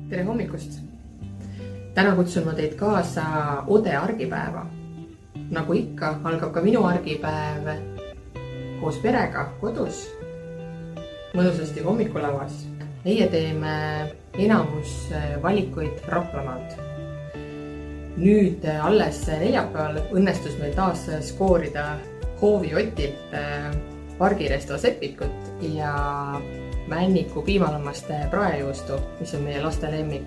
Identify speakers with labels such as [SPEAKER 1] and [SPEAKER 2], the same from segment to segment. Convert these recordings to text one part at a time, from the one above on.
[SPEAKER 1] Tere hommikust! Täna kutsun ma teid kaasa Ode argipäeva. Nagu ikka, algab ka minu argipäev koos perega kodus, mõnusasti hommikulauas. Meie teeme enamus valikuid Raplamaalt. Nüüd alles neljapäeval õnnestus meil taas skoorida Hoovi Otilt pargiresto sepikut ja Männiku piimalammaste praejuustu, mis on meie laste lemmik.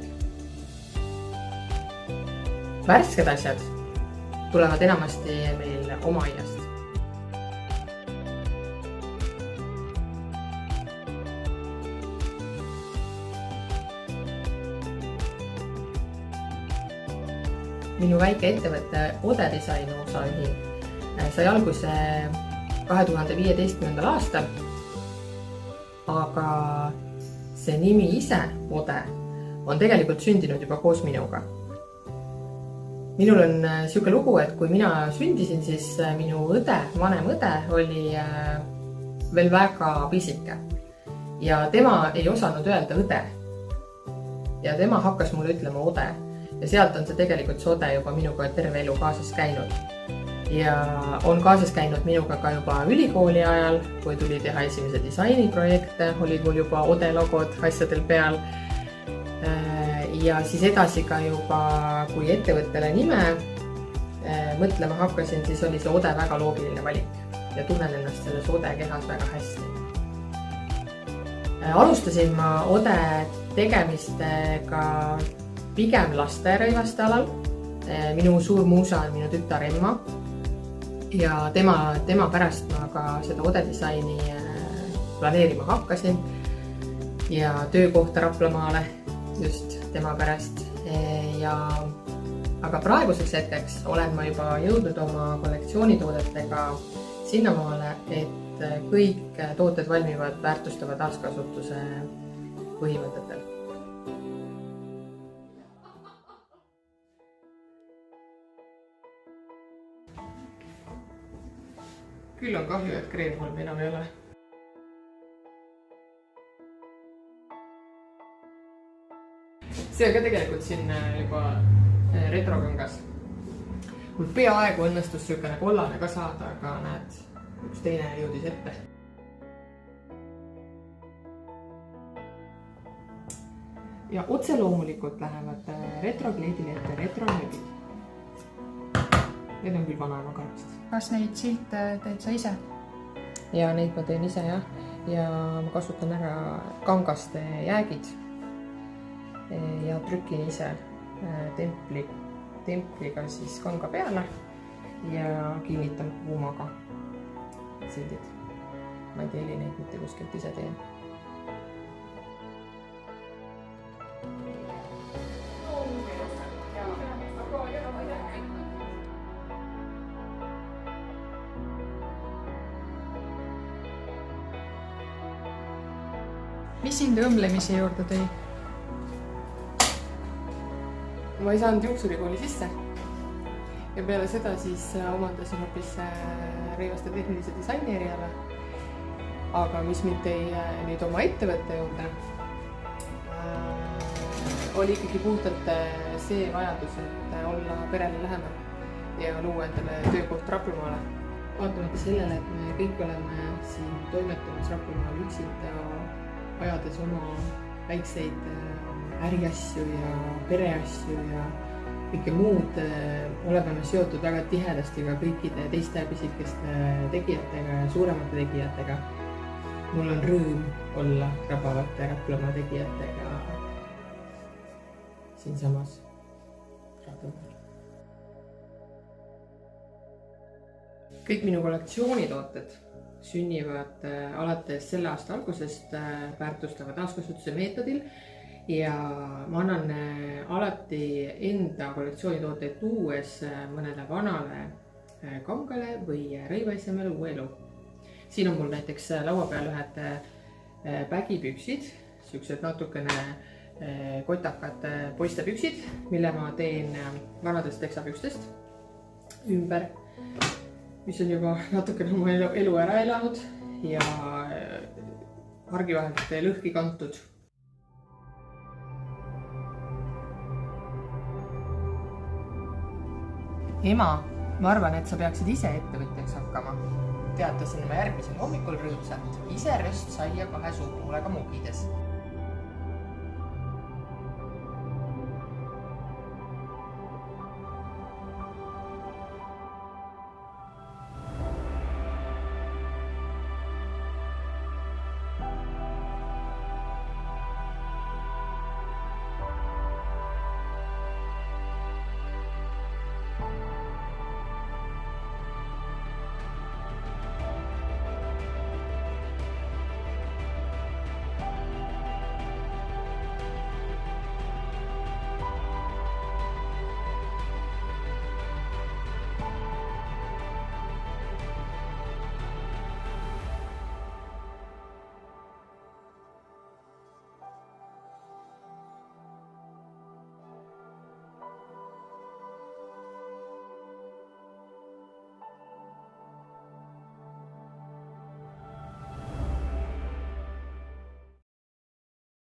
[SPEAKER 1] Värsked asjad tulevad enamasti meil oma aiast. Minu väike ettevõtte Ode Disaini osaühing sai alguse 2015. aastal, aga see nimi ise, Ode, on tegelikult sündinud juba koos minuga. Minul on siuke lugu, et kui mina sündisin, siis minu õde, vanem õde, oli veel väga pisike ja tema ei osanud öelda õde. Ja tema hakkas mulle ütlema Ode ja sealt on see tegelikult see Ode juba minuga terve elu kaasas käinud. Ja on kaasas käinud minuga ka juba ülikooli ajal, kui tuli teha esimese disainiprojekte, olid mul juba Ode logod asjadel peal. Ja siis edasi ka juba, kui ettevõttele nime mõtlema hakkasin, siis oli see Ode väga loogiline valik ja tunnen ennast selles Ode kehas väga hästi. Alustasin ma Ode tegemistega pigem lasterõivaste alal. Minu suur muusa on minu tütar Emma ja tema pärast ma ka seda Ode disaini planeerima hakkasin ja töökohta Raplamaale just tema pärast. Aga praeguseks hetkeks olen ma juba jõudnud oma kollektsioonitoodetega sinnamaale, et kõik tooted valmivad väärtustava taaskasutuse põhimõtetel. Küll on kahju, et kreemholmi enam ei ole. See on ka tegelikult siin juba retrokangas. Mul peaaegu õnnestus sükene kollane ka saada, aga näed, üks teine jõudis ette. Ja otse loomulikult lähevad retrokleedile ette retronööbid. Need on küll vanaema karast.
[SPEAKER 2] Kas neid silte teed sa ise?
[SPEAKER 1] Ja neid ma teen ise, jah. Ja ma kasutan ära kangaste jäägid ja trükin ise templiga siis kanga peale ja kinnitan kuumaga sildid. Ma ei telli neid mitte kuskilt ise teen.
[SPEAKER 2] Mis sind õmblemise juurde tõi?
[SPEAKER 1] Ma ei saanud juuksurikooli sisse ja peale seda siis omandasin hoopis rõivaste tehnilise disaini eriala. Aga mis mind tõi nüüd oma ettevõtte juurde, oli ikkagi puhtalt see vajadus, et olla perele lähemal ja luua endale töökoht Raplamaale. Vaatamata sellele, et me kõik oleme siin toimetamas Raplamaal üksinda ajades oma väikseid äriasju ja pereasju ja kõike muud, oleme me seotud väga tihedasti ka kõikide teiste pisikeste tegijatega ja suuremate tegijatega. Mul on rõõm olla rabavate Raplamaa tegijatega siinsamas Raplamaal. Kõik minu kollektsioonitooted sünnivad alates selle aasta algusest väärtustava taaskasutuse meetodil ja ma annan alati enda kollektsioonitooteid tuues mõnele vanale kangale või rõivaesemele uue elu. Siin on mul näiteks laua peal ühed pägipüksid, sellised natukene kotakad poistepüksid, mille ma teen vanadest teksapükstest ümber, mis on juba natukene oma elu ära elanud ja argivahelt lõhki kantud. ema, ma arvan, et sa peaksid ise ettevõtjaks hakkama. Teatasin ma järgmisel hommikul rõõmsalt, ise röst saia 2 suupoolega mugides.